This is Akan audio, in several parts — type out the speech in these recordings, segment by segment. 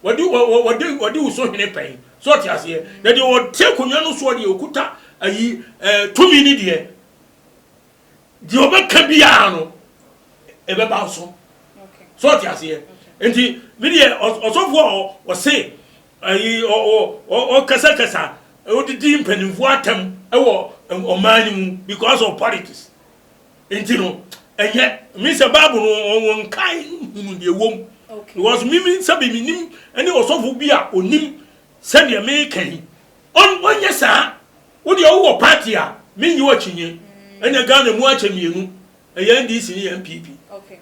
wadi uso hene pen so ti ase na de o tie konwa no so de okuta ayi tumi ni de obeka bia no ebe ba so so ti ase enti me de osofo o se ayi o kasa o didi mpanimfo atam ewo omani mu because of politics enti no enye me se babu no won kai hunu de wom because mimi sabi minim ene osofo bi a onim sabi e me kan onye sa wo de wo party a me yi wo chinye ene Ghana mu acha mienu eye NDC ni MPP okay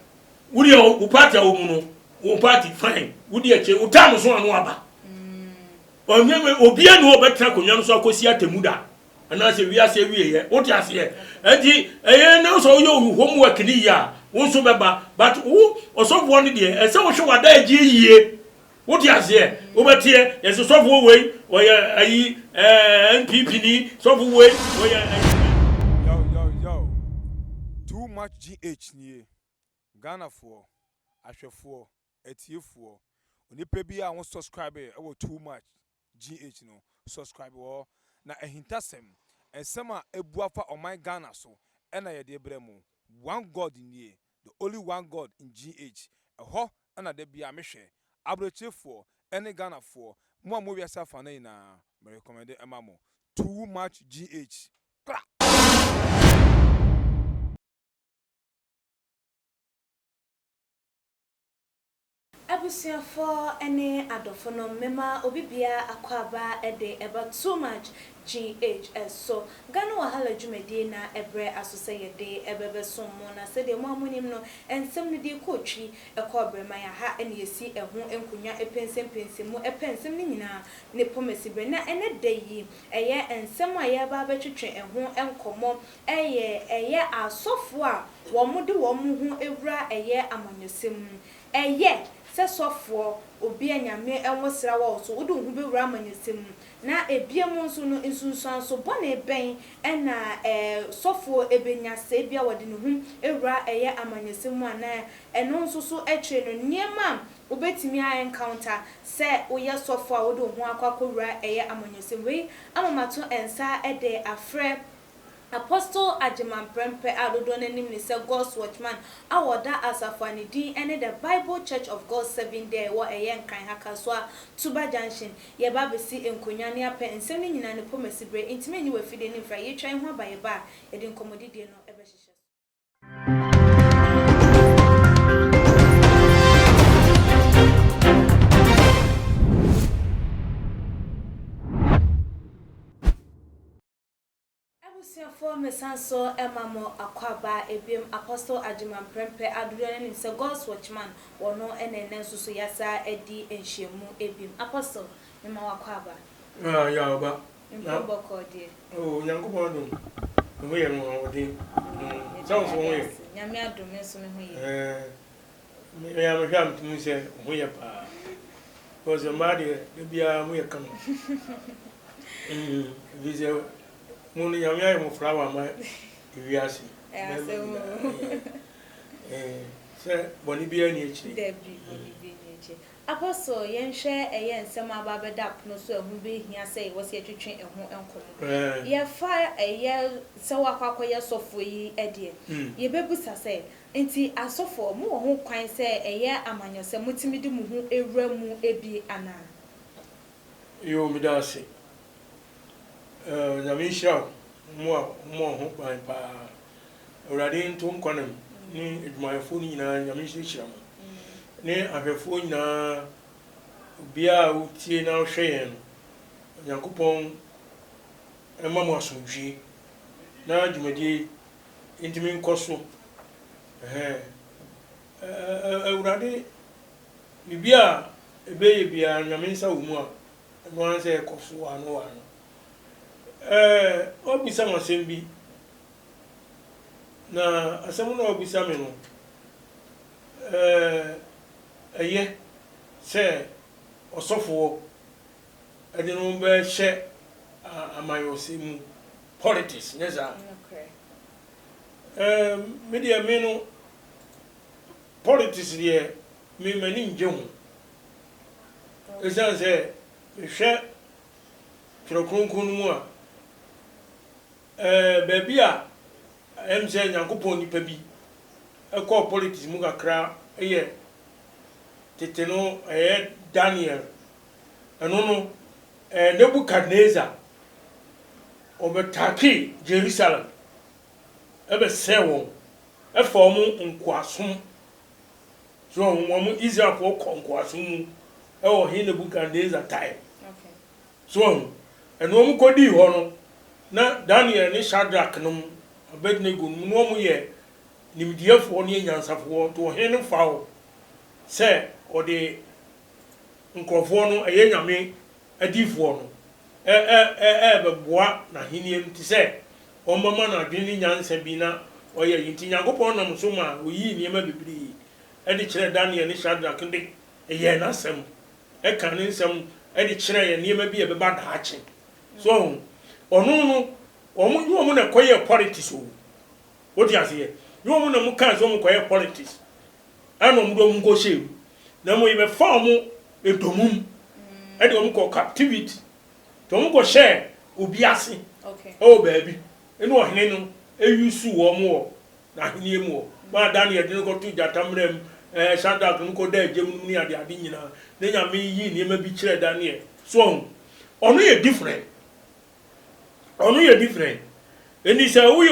wo de wo party a wo mu no wo party fine wo de ache wo tam so anu aba onye me obi anu obetra konwa no so akosi atemuda ana se wi ase wi ye wo ti ase enti eye na so yo homework ni ya wo so beba but wo osofo ni de ese wo hwe wada agi yie wo ti ase wo betie yes sofo we wo ye ayi NPP ni sofo we wo ye yo too much GH ni Ghana for ahwefo etiefo onipa bi a won subscribe e wo too much GH no subscribe wo na ehintasem ensema ebuafa on my Ghana so ena ye de bremu one God in the only one God in GH eho ena de bia mehwe abrochefo ene Ghana for mo mo wiasa fa na ina me recommend emamo too much GH kra abusiafo ene adofo no mema obibia akwaba ede eba too much GHS so Ghana wahala dwumadi na ebre asose yede ebebe sommo na se de mo amonim no ensem ne de kotwi ekobre man ya ha ene yesi eho enkunya epensempensemu epensem ne nyina ne pomesibre na ene deyi eye ensem a ye ba betwetwe eho enkomo eye asofo a wo mo de wo mo hu ewura eye amanyosem eye se sofo obi anyame enwosra wo so wodu hu bewura amanyosem na ebiemu nso no nsunsuan so bone ben na sofo ebenya se bia wode ne hu ewura eye amanyesem ana eno nso so etwe no niema obetimi a encounter se oye sofo a wode hu akwakowura eye amanyesem we amamato ensa ede afre Apostle Ajiman Prempe adodo nanim ni se God's Watchman awoda asafani din ene the Bible Church of God 7 there wo eye nkan haka so a Tuba Junction ye ba besi enkonya ne ape ensem ni nyina ne pomesibre intime ni wafide ni fra ye twan ho abaye ba ye din komodidie no ebe hihye for mesanso emamo akwaba ebiem Apostle Ajiman Prempe adodo ni se God's Watchman wono enene nsusu yasa edi enhyiemu ebiem Apostle mema wakwaba ya oba mbo kodi nyangobo do mo ye no odi so so we nyame adom nso me hoye me ya me hwam tumi se hoye pa ko ze ma de bia mo ye kama vize munu nyame ayi mo frawa ma wiase se boni bia ni echi debi boni bia ni echi Apostle yenhwe eye nsem ababeda no so ehu be hia se wo se twetwe ehu enkomo ye fa eye se wakwakoye sofo yi ede ye bebusa se enti asofo mu wo ho kwan se eye amanyose mutimidi mu hu ewura mu ebi ana yo midase nyamisha mo ho ban pa urade nto nkwanam ni edwumayefo ni nyina nyamisha hira mo ni ahwefo nyina bia utie na hwe Yakupon emamu asomdwe na dwumadi intimi nkoso urade bibia ebeye bia nyaminsa wo mu a no anse ekoso anu obisa masembi na asemu na obisa me no eye se osofo ade no be hye amayosimu politics neza media me no politics de me mani nje ho esan se hwe trokronkron mu a baby a emse Nyankopon nipa bi ekọ politics mu kakra eye teteno Daniel eno Nebuchadnezzar obetaki Jerusalem ebe sewo efomu nkwasom so mo Israel for nkwasom ewo he Nebuchadnezzar time so eno mu kodi ho no na Daniel ne Shadrach no Abednego no mo ye nimdiefo ne nyansafo to he no fawo se ode nkrofo no nyame adifo no beboa na hiniem ti se o mama na adwene nyansa bi na oye yinti Nyankopon nam so ma oyi niema bibiri de kire Daniel ne Shadrach de ye na sem ka ne nsem de kire ye niema bi e beba da ache so onu no omu na koye politics o odi ase yo na mu kan so mu koye politics ano mu do mu go shey na mo be form edomum e de mu ko captivity to mu go share obi ase oh baby enu ohene no eyusu wo mo na henie mu ma Daniel de no ko tu jatamrem Shadrach no ko da agem ni ade nyina na nyame yi niema bi kire Daniel so onu ye different eni say wo ye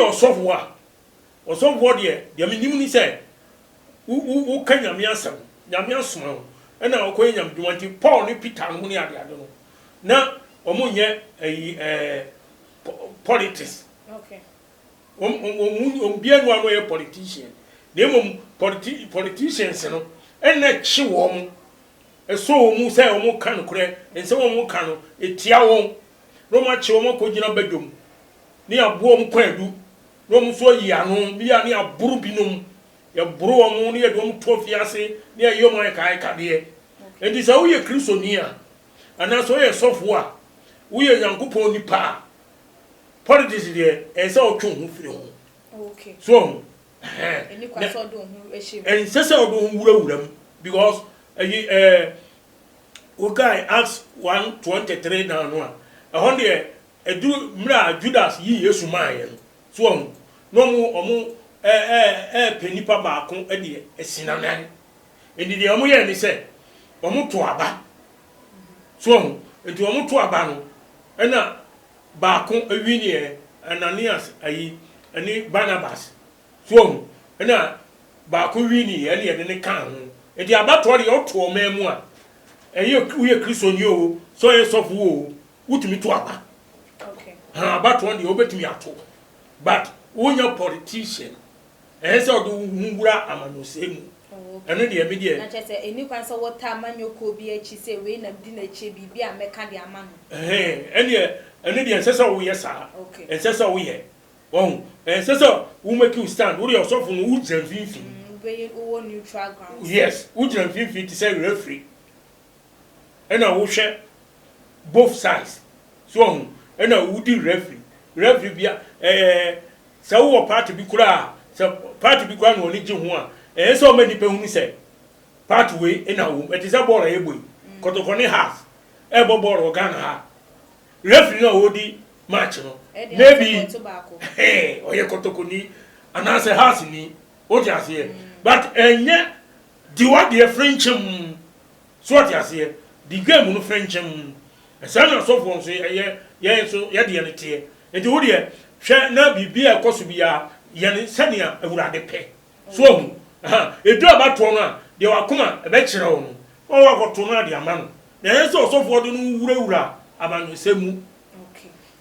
osofo de minim ni say wo ka nyame asem nyame asoma na okoye nyame dwumanti Paul ni Peter no ni ade no na omunye politics bianu ano ye politician dem politicians no na chi wo mu eso mu say wo mu kan kure ense wo mu kan no etia wo no ma chi wo mu ko gina badwom ni abo mu kwadu no mu so yi anu bia ni aburu binom ya buru wo mu ni ye dom to fiase ni ye mo kai kade enti sa wo ye kristonia ana so ye sofo a wo ye Nyankopon nipa politics de ense o twu hu firi ho so eni kwa so do hu ehim en se se o do hu wurawuram because okay Acts 1:23 na no a hon de edu mra Judas yi Yesu maaye so no mu omu penipa ba ko de esinanan eni de omu ye ni se omu to aba so enti omu to aba no na ba ko awini e Ananias ayi ani Barnabas so na ba ko wini e ne de kan ho enti abato de o to memu a uye Kristo ni o so ye sofu o utimi to aba abato de obetimi ato but wonya politician so do ngura amanosemu eno de emi de na chese eni kwan so wota amanyoko bi achi se we na di na che bi a meka de amano eno de sesa wo yesa sesa wo ye won sesa wo make you stand wo your sofu no wo janfinfi we wo neutral ground yes wo janfinfi ti say referee ena wo hwe both sides so ena wo di referee bia sa wo party bi kura sa party bi kura no ni je ho a so many pe hu say party we ena wo it is a ball e boy kotokoni half e bo ball Ghana ha referee no wo di match no maybe oye kotokoni anase house ni o ti ase but enye di what the French so what ase the game no French esa na so for so ye so ye de ne tie enti wo de hwe na bibia ekoso bia ye ne sania awurade pe so edu abato no a de wakoma e be kire wo no o wakoto no de ama no na ye so for do no wurawura amanyosemu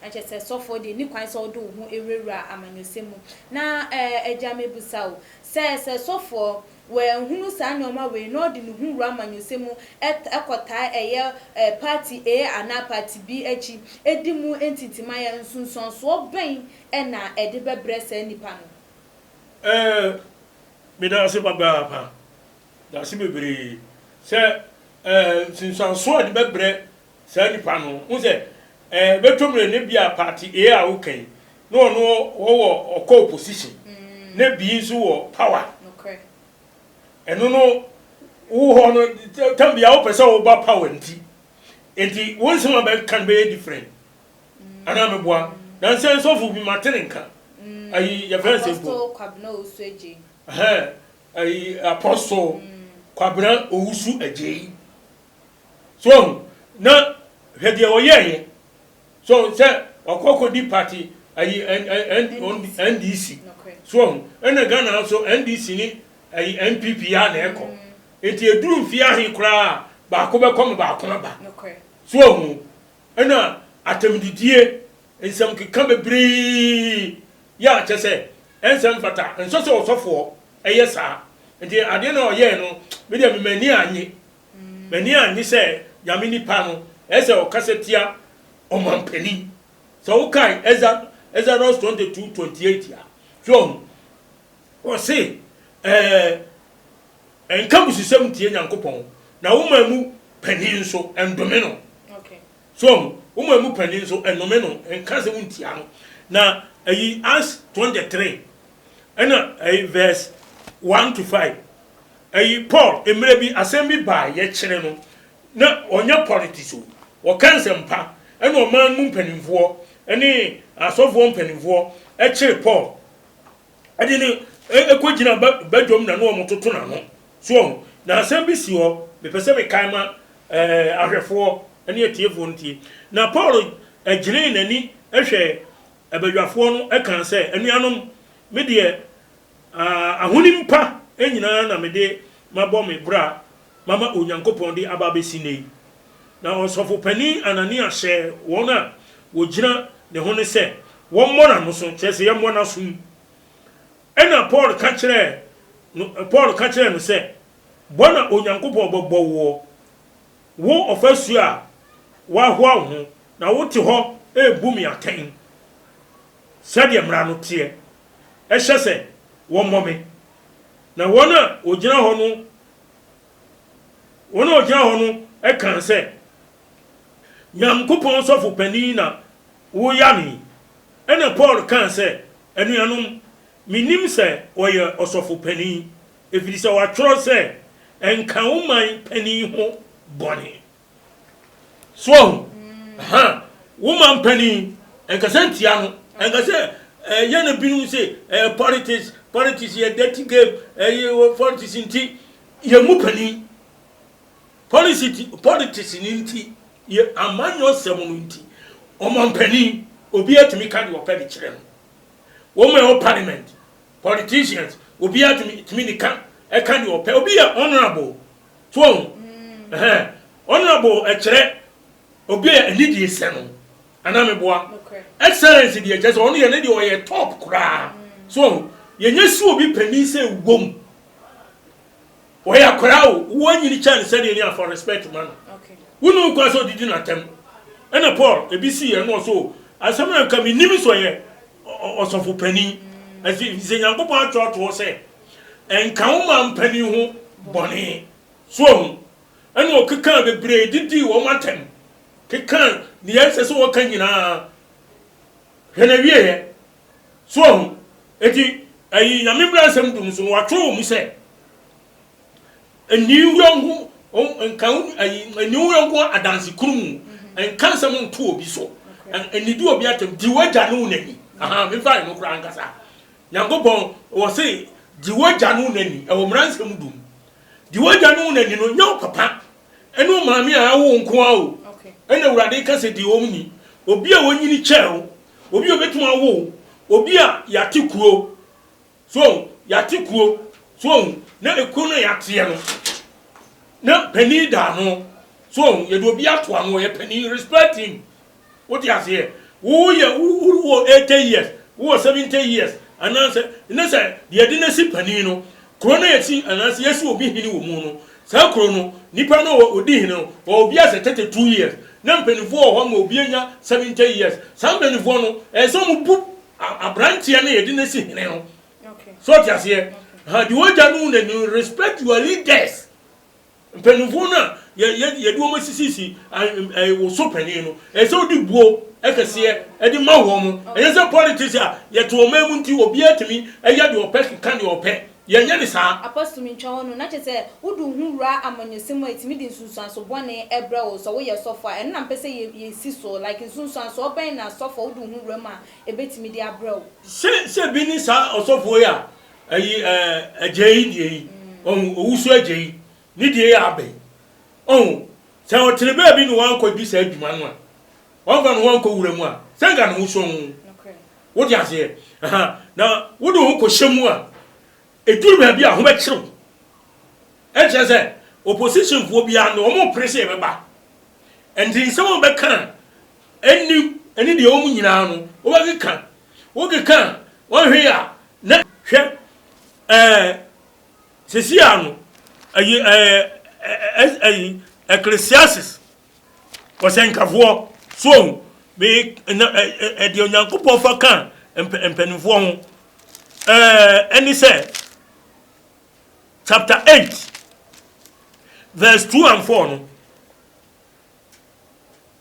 achese sofo de ni kwan so do hu ewura amanyosemu na eja mebusa o se sofo we hunu sa nyoma we no de hu wura amanyosemu ekota eye party A ana party B echi edimu entitima ya nsunson so ben na ede bebrese nipa no me da se baba pa da se bebre se nsunson so ede bebre se nipa no unse betomre ne bia party A okay no wo okọ opposition ne bi nso wo power eno no wo ho no tambia wo pese wo ba power nti enti won some about can be different ana me boa dan say so fu bi materenka ayi ya fancy apostle kwabna osueje ayi apostle kwabna owusu ajeyi so na hede oyeye so say okoko di party ayi NDC so ena Ghana so NDC ni ayi NPP ya na eko enti eduru fi ahin kura ba ko be kom ba ko ba so hu ena atamdidie ensam keka bebre ya chese ensam fata enso so osofo eyesa enti ade na oye no me de mani anyi se yame nipa no ese o kasetia o mampeni so kai Exodus 22:28 ya so o se enka busisem tie Nyankopon na wo mamu pani so endome no okay so wo mamu pani so endome no enka se wuntia no na ayi Acts 23 ena ayi verse 1 to 5 ayi Paul emre bi asem bi ba ye kire no na onya politics o kansempa ena o man mu mpanimfo ene asofo mpanimfo e kire Paul ade ne ekogina badwom na no omototo na no so na asem bi si ho me pese me kan ma ahwefo ene etiefo ntie na Paul agire nani ehwe abadwafo no ekan se anuanom me de ahonimpa enyina na me de mabɔ me bra mama Onyankopɔn de aba besinei na osofo pani Anania hye wona wogina ne ho ne se wo mmona no so kyese ye mmona so ena Paul ka kire no se bona Onyankopɔn bɔbɔ wo ofasu a wa hoa ho na wote ho ebu mi aten sɛdeɛ mmara no teɛ ɛhyɛ sɛ wɔn mmɔme na wɔn a ogyina hɔ no ɛkan sɛ Nyankopɔn sɔfo panin na woya ne ɛna Paul kan sɛ anuanom minim sɛ ɔyɛ ɔsɔfo panin ɛfiri sɛ wɔatwerɛ sɛ ɛnka wo man panin ho bɔne so woman panin ɛnka sɛ ntia no ɛnka sɛ yana binu say politics ye dirty game politics inti ye mupani politics inti ye amanyo semu inti o mampani obi atumi ka de opedi kire no wo me parliament politicians obi atumi ni ka e ka de opedi obi ya honorable so honorable e kire obi ya anidie senu anameboa excellence the just only ye ne o ye top kra so ye nyesu obi pani se wom o ya kra o wo nyini chance say dey for respect man okay wonu kwa so didi na tem ena Paul ebisi ye no so asama nka mi nimi so ye osofo pani asi se Nyankopɔn atwoto se enka wo man pani ho bone so ena o keka bebre didi wo matem keka ni yense so wo kan nyina hena wiye so eti ayi nyame bra asem dum so watwo mu se eniwrongu enkan ayi eniwrongu adanse kurum enkan sam nto obi so enidi obi atem diwaja no nani me fa no kra nkasa Nyankopɔn wo se diwaja no nani e wo mransem dum diwaja no nani no nya papa eno maami a wo nko a o ena urade ka se di omni obi a wonyini kyɛw obi obetuma wo obi a yate kuro so na ekuro no yate no na pani da no so ye do obi ato ano ye pani respect him what you say wo ye wo 80 years wo 70 years ananse ne say ye de nasi pani no kuro no yati ananse yesu obi hini wo mu no sa kuro no nipa no odi hini no obi ase 32 years na mpanifo ho ma obi anya 70 years sa mpanifo no so mu bu abrantia na ye de nasi hini no okay so ti ase ha di woja no na respect your leaders mpanifo na ye do mo sisisi wo so pani no so di buo ekese di ma wo mo ye se politics a ye to mamu nti obi atimi ye de opɛ kan de opɛ yenya ni sa apostle ntwa no na chese wudu hunra amanyesemo etimi di nsunsuan so bone ebra wo so wo ye sofo en na mpese ye si so like nsunsuan so oben na sofo wudu hunra ma ebetimi di abra wo se bi ni sa osofo ya ayi ajei die on owusu ajei ni die ya abe on se o tirebe bi no wan ko bi sa adwuma no a wan ga no wan ko wura mu a se ga no wuso okay wo di ase na wudu hu ko hyemu a eduru ba bi a ho be kyerew e che se opposition fo bi a no mo pressure be ba endi se mo be kan eni de o mu nyina no wo be kan wo ge kan wo hwe a na hwe sesi ano ayi Ecclesiastes wasenkafo so me de onyankopon fa kan empanifo ho any say chapter 8 verse 2 and 4 no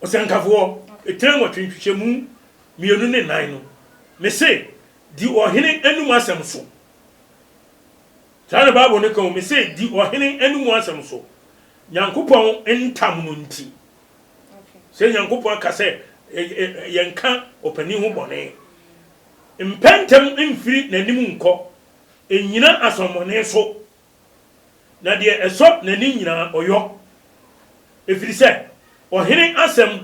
wasenkafo etren watwetwemu mienu ne nan no me say di ohene enum asem so tane Bible ne kan me say di ohene enum asem so nyankopon entam no nti se nyankopon ka se yenka opani ho bone impentem imfiri nanim nko enyina asomone so na de eso nani nyina oyo efiri se ohene asem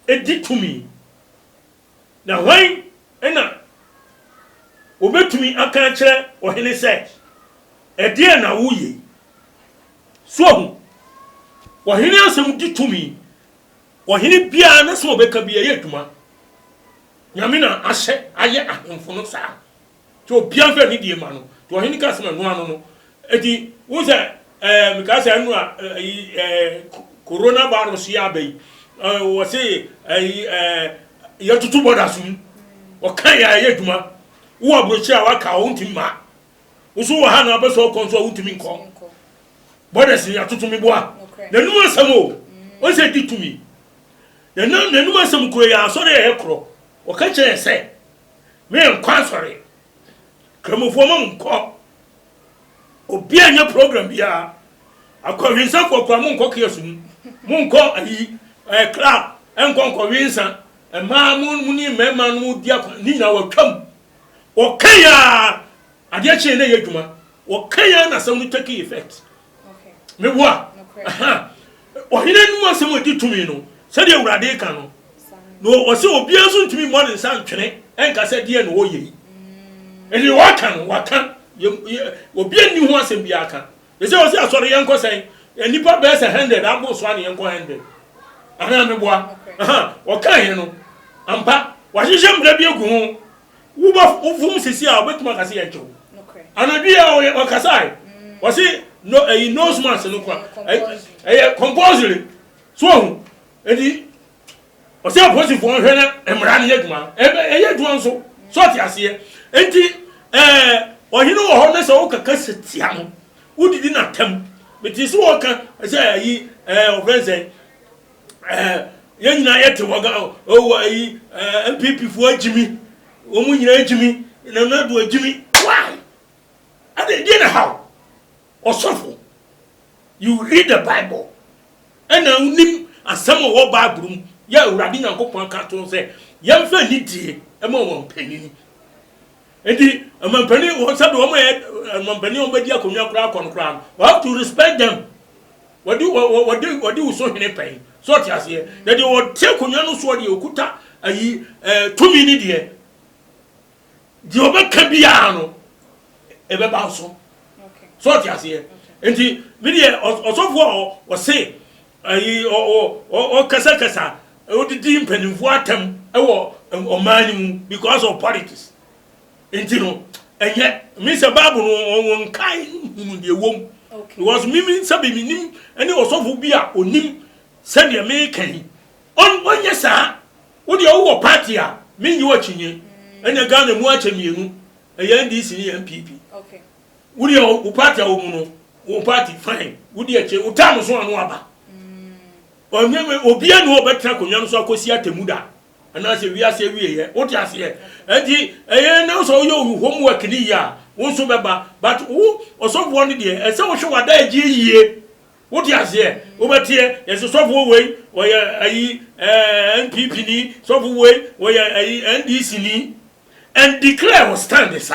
editumi na wan ena obetumi aka kire ohene se edie na wuye so ohene asem ditumi ohene bia na so obeka bia ye adwuma nyame na ahye aye ahemfo no saa to bia fa ni die ma no to ohene ka asem no ano no edi wo se mika se anu a corona virus ya bai wo se ya tutu boda sum o kan ya ye adwuma wo abrochi a waka wo ntimma wo so wo ha na abeso konso wo ntimi nko boda si ya tutu mi boa na numa asamo o se ditumi na numa asam kuro ya so de kro o ka che se me nkwa sore kramofo ma nko obi anya program bia akwinsa kokwa mu nko kiesum mu nko ayi club enko winsa ma mu ni mema no dia ni na watwam o kaya ade che na yedwuma o kaya na sam no take effect okay me boa ohine numa asam ditumi no se de urade ka no no o se obi azu ntumi mo ne san twene enka se de no oye eni waka no waka obi ani ho asem bia aka se o se asore yenko sen enipa be se 100 abo so an yenko 100 ana me boa o ka he no ampa wa hihye mbra bi egu ho wo ba vum sisi a obetuma ka se yenko ana bia o kasai o se no nose mask no kwa compulsory so edi o se positive won hwe na emra ne yeduma yeduma nso so ti ase enti ohinu wo ho na se wo kaka setia no udidi na tam beti so wo ka se ayi ofense yenyina yete woga o ayi MPP fu agimi wo mu nyina agimi na do agimi why ade dey na how osofo you read the Bible and unim asem wo Bible ya urade nyankopon ka to se yemfa ni die ema wo panini edi amampani wo sabe wo amampani wo bedi akonwa kura konkura we have to respect them wadi wo so hene pai so ti ase na de wo te konwa no so de okuta ayi tumi ni die di obeka bia no ebe ba so okay so ti ase enti me de osofo o se ayi o kasa o didi mpanimfo atam ewo omani because of politics enti no enye me se Bible no won kai hunu de wom okay was mimi sabe minim ene osofo bi a onim se de me kan onye sa wo de wo party a me nyi wa chinye ene Ghana mu acha mienu eye NDC ni MPP okay wo de wo party a wo mu no wo party fine wo de ache wo tam so anu aba onye obi anu obetra konwa no so akosi atemuda ana se wi ase wi ye o ti ase enti eye na so yo homework ni ya wo so beba but wo osofo no de e se wo hwe wada agi yie wo di ase wo betie yes sofo we wo ya ayi NPP ni sofo we wo ya ayi NDC ni and declare was stand this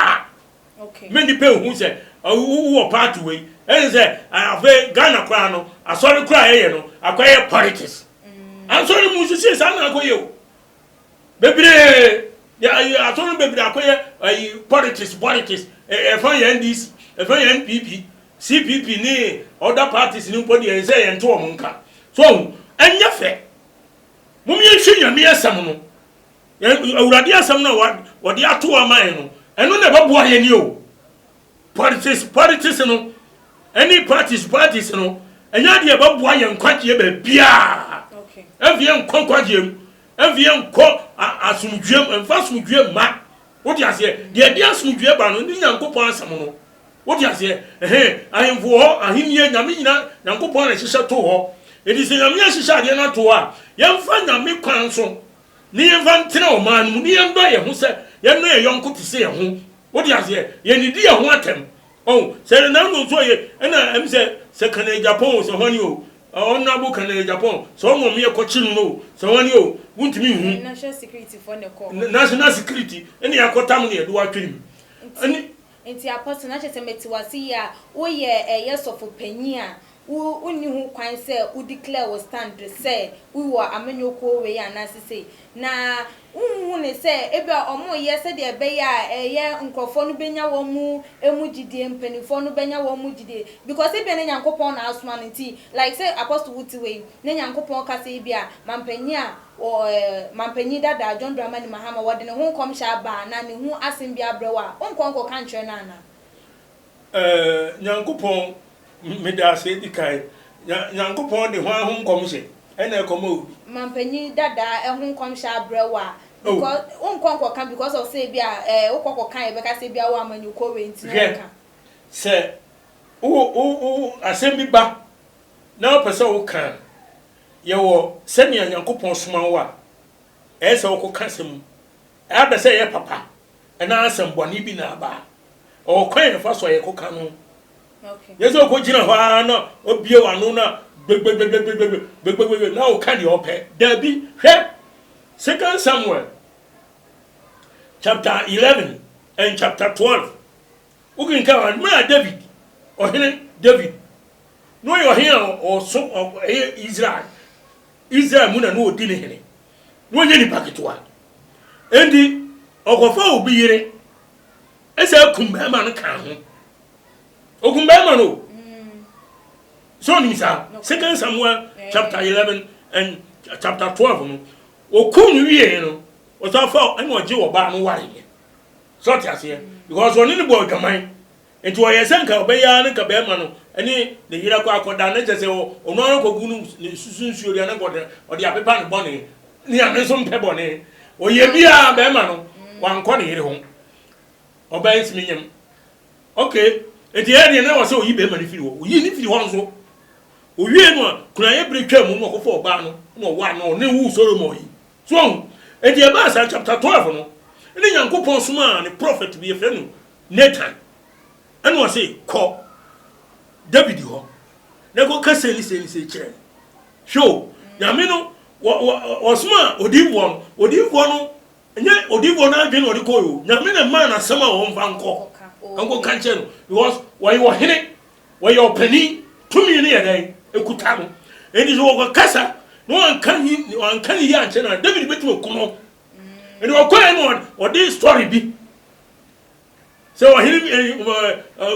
okay many people who say wo part we and say ave Ghana kwa no asori kwa ye no akwaye politics ansori mu sisi sa na akwaye o bebre ya asori bebre akwaye politics e fa ye NDC e fa ye NPP CPP ni other parties ni podi e say ento o nka so anya fe mumye hwenya asam no awurade asam na wode ato aman no eno na beboa ye ni o politics no any parties no enya de beboa ye nkwagye ba bia okay evie nkwagye evie nko asumdwem emfasumdwem ma wodi ase de asumdwem ba no ni Nyankopɔn asam no wodi ase ahemfo ho ahemie nyame nyina Nyankopɔn na hyehyɛ to ho edi se nyame hyehyɛ ade na to a yemfa nyame kwan so ni yemfa ntena o man mu ni yemba ye ho se ye no ye yonko te se ye ho wodi ase ye ni di ye ho atem oh se na no so ye na em se kana Japan so honi o onna bu kana Japan so mo me ko chiri no so honi o wuntimi hu national security for ne ko national security eni yakotam ne do atwim ani enti apostle na chese metiwasi ya wo ye yesofo panyi a uni hu kwan se u declare wo stand say we were amanyoko we ya na sese na hu ne se ebe omo ye se de be ya ye nkrofo no benya wo mu emugide mpanifo no benya wo mu gide because ebe ne Nyankopon na asoma nti like say apostle wuti we ne Nyankopon ka se bia mampanyi a mampanyi dada John Dramani Mahama wode ne hu kom sha ba na ne hu asem bia brewa onkonko kan kire na na Nyankopon meda se di kai Nyankopon de hwan ho komhye ena ekomo mampanyi dada ehun komhye abrewa because onkonko kan because of say bia okoko kan e be ka say bia wo amanyu ko we ntina kan se o asem ba na opese wo kan ye wo se ne Nyankopon soma wo a se wo ko kasem be se ye papa ena asem boni bi na ba o kwen fa so ye ko kan no okay yes o ko jina ho na obie wanu na na o kan de ope da bi hwe 2 Samuel chapter 11 and chapter 12 we can come and David or David no your here or so of Israel muna no odi ne hene no nye ni paketwa endi ogofa obi yire ese kumba ma no kan ho okumba ma no so ni sa 2 Samuel chapter 11 and chapter 12 no okunu wie no o so fa eno oje wo ba no ware so ti ase because oni ni boy gaman enti wo yesenka obeya ne ka be ma no eni ne yira kwa akoda na jese ono ko gunu susunsuo ria na gode odi apepa ne bone ni ame so mpe bone o ye bia be ma no wanko ne yire ho oba nsimi nyem okay enti e na wo se oyi be ma ne firi wo oyi ni firi ho nso owie no kuna ye bretwa mu no ko fo ba no no wa no ne wu Solomon yi so enti e ba sa chapter 12 no ni Nyankopon soma ne prophet bi e fe no Nathan and was say call David ho na go kase ni se kire show ya me no osma odivon no nya odivon na dwen odi koyo nya me na man asema wo mfa nko anko kanche no because why you hene why you penny to me ni yedai ekuta no eni so go kasa no ankan yi anche na David betu kono eni wo koyo no odi story bi so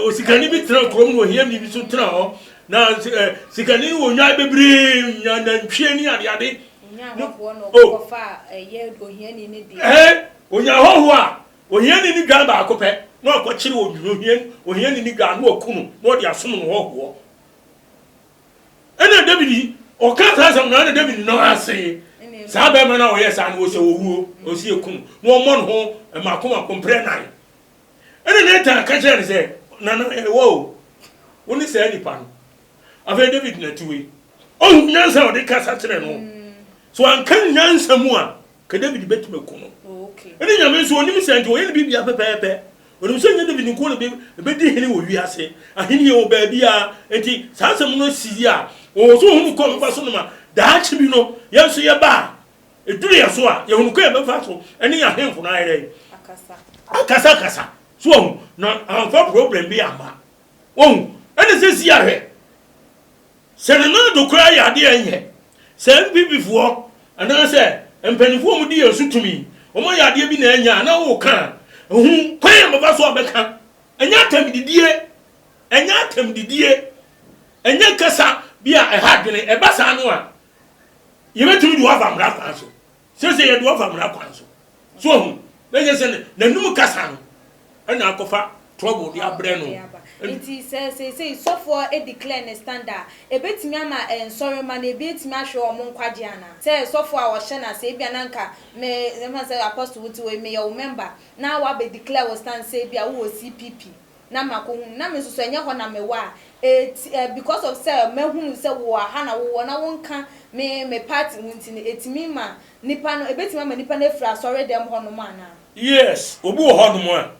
osikani bi tra krom no hiam ni bi so tra ho na sikani wo nya bebre nya na ntwe ni ade nya ho no ko fa ye ohiani ni di onya ho a ohiani ni gan ba akopɛ na akɔkyere ohiani ni gan no akunu na odi asom no ho ena David o ka ta sam na David no ase sa ba ma na o yesa na wo se owuo o si ekunu na o mo no ho ma akoma kompre nan ene Nathan ka kire se na wo woni se ni pan afa David na tuwe o nyansa o de kasa kire no so an kan nyansa mu a ka David betume kuno okay ene nyame so onim se nti o ye bibia pepepe onu se nyɛ David nko no be di hene wo wiase ahene ye wo ba bia enti saa asɛm no si ya o so hu ko ba so no ma da chi bi no ye so ye ba eduru ye so a ye hu ko ye be fa so ene ya hemfo na ayere akasa so hu na amfa problem bi ama hu ene se si ahwe se no do kura ya de enye se bibifo ana se empanifo mu di yesutumi o mo ya de bi na enya na wo kan hu kwan ba so abeka enya tamdidie enya kasa bia ehadwene ebasa no a yebetumi do afa mra kwan so se ye do afa mra kwan so so hu na ye se na num kasa no ena akofa trouble di abre no nti say so for a declare ne standard ebetimi ama sorry man ebetimi ahwe o mo nkwaje ana say so for a wo hye na say bia nanka me say apostle wuti we me your member na wa be declare wo stand say bia wo CPP na makohu na me so enye ho na me wa because of say me hunu say wo ha na wo na wonka me party wunti ne etimi ma nipa no ebetimi ama nipa na fra sorry dem ho no ma na yes obi wo ho no mo a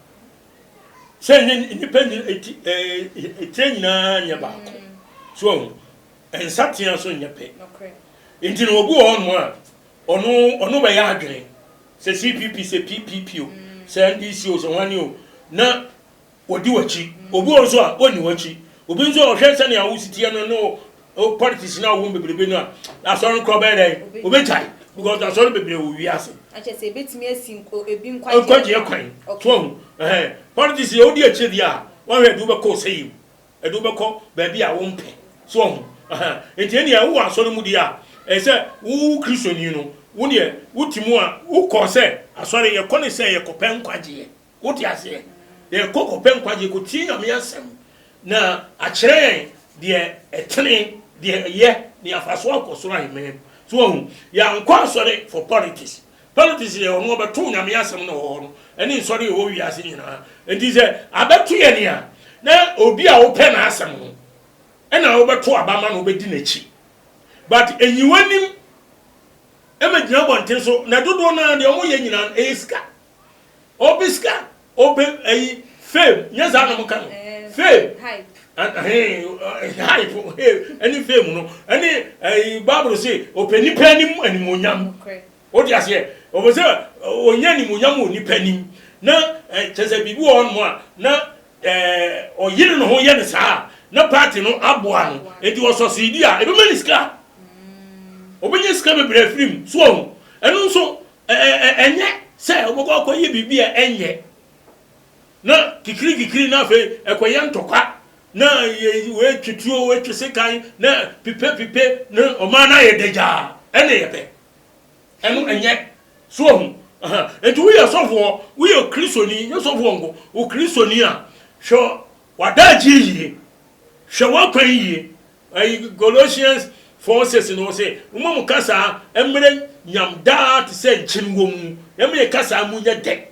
say independent nyina nya ba ko so ensatia so nya pe okay enti no obi wo no a ono ba ya adwene say CPP say PPP o say NDC o so wani o na wodi wachi obi wo so a oni wachi obi nso o hwe se na wo sitie no politics na wo bebrebe no a asoro kro be dai obi chai because asoro bebrebe wo wiase ache say betimi asinko ebi nkwaje kwan to politics ye odi achi dia won hwe du be ko sei edu be ko ba bia wo mpe so hu enti eni a wo asoro mu dia se wo kristoni no wo ne wutimu a wo ko se asoro ye ko ne se ye ko pen kwaje wo ti ase ye ko pen kwaje ko ti nyame asem na akire de etene de ye ni afaso akoso ahime so hu ya nkwa asore for politics ye ono beto nyame asem no ho no eni sori wo wi ase nyina enti se abeto ye ne a na obi a wo pe na asem no ena wo beto abama no obedi na chi but enyiwanim emagina bonten so na dodo na de omo ye nyina eska obiska obe ayi fame nyaza na muka no fame hype any fame no any bible say openi panim animonyam odi ase o se onya animonyam oni panim na chese bibi won mo a na oyire no ho ye ne saa na party no aboa no edi wo sosidi a ebe maniska obenye ska bebre film so ho enu nso enye se obogo akoye bibi a enye na kikiri na fe ekoye ntokwa na we twituo we twese kan na pipe na omana ye deja ene ye pe enu enye so hu etu we asofo we o kristoni yo sofo ngo o kristoni a sho wadaji yi sho wakwan yi ai Galatians 4:6 no say umam kasa emre nyamda te se nkinwom emre kasa munya de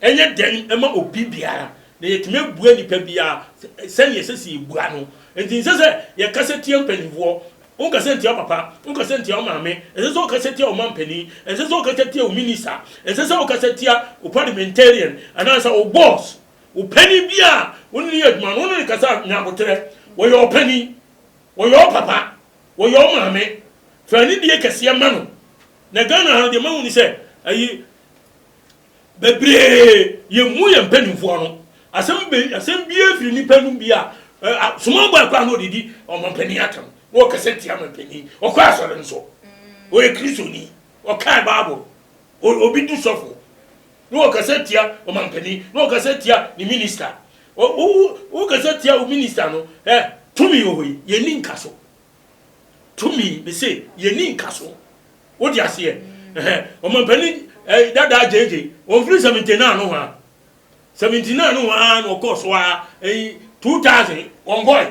enye den ema obi biara na yetime bua nipa bia sene yesesi bua no enti sese ye kaseti empanivo on kaseti o papa on kaseti o maame sese o kaseti o mampani sese o kaseti o minister sese o kaseti o parliamentarian anasa o boss o pani bia woni aduma no ne kasa nyabotere wo yo pani wo yo papa wo yo maame fani die kase ma no na Ghana ha de ma woni se ayi bebre ye mu ye mpanimfo no asem bi efiri ni panu bia sumo gba kwa no didi o mampani atam wo kaseti amampani o kwa asore nso o e kristoni o kai bible obi du sofo no kaseti o mampani no kaseti ni minister o kaseti o minister no tumi o hoyi ye ni nkaso tumi be say ye ni nkaso wo di ase o mampani dada jeje o free 79 no ha 79 no ha no course wa 2000 on boy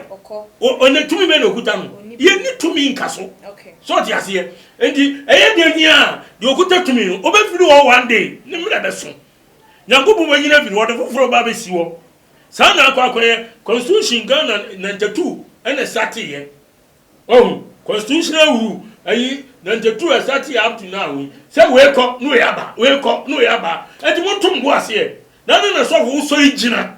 o ne tumi be no kuta no ye ni tumi nkaso okay so di ase enti de nia de okuta tumi no o be free wo one day ni mira be so nyangobu ma nyina free wo de foforo ba be si wo sa na akwakoye constitution Ghana 92 ene sati ye constitutional rule ayi 92 sati up to now say we ko no yaba enti mo tum bo ase na na so wo so igina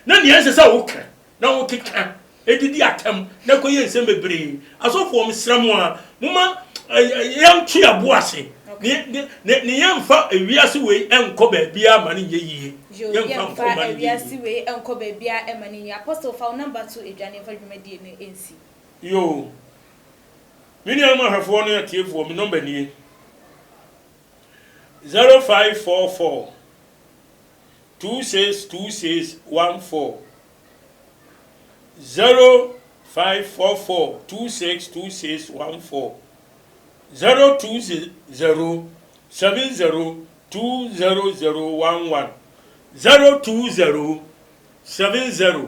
na ne yɛsɛ sɛ wo ka na wo keka edidi atam na koyɛ nsɛm bebree asɔfo msram a moma yam tu aboase ne yamfa ewiase wei enko ba bia ma ne yeye yamfa ewiase wei enko ba bia e ma ne yeye apostle fa number 2 edwane fa dwumadie ne ensi yo mini ama hafo no atiefo mi number nie 0544 262614 0544 262614 020 70 20011 020 70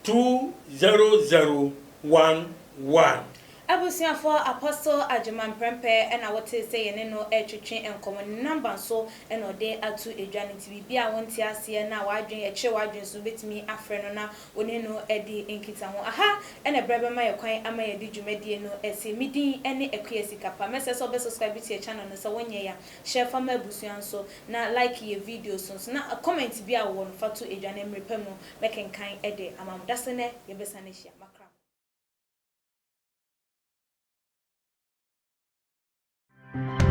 20011 Abusiafo Apostle Ajiman Prempe and I would say no etwetwe enkomo number so and ode atu edwane ti bia wonti ase na wadwen e che wadwen so betimi afre no na one no edi enkita ho aha ene brebe ma yekwan ama yedi dwumadie no ese midin ene ekuye sikapa message so be subscribe to your channel no so wonye ya share fama abusuan so na like your videos so na comment bia won fatu edwane mrepemu mekenkan ede amam dasene yebesane hia makra Thank you.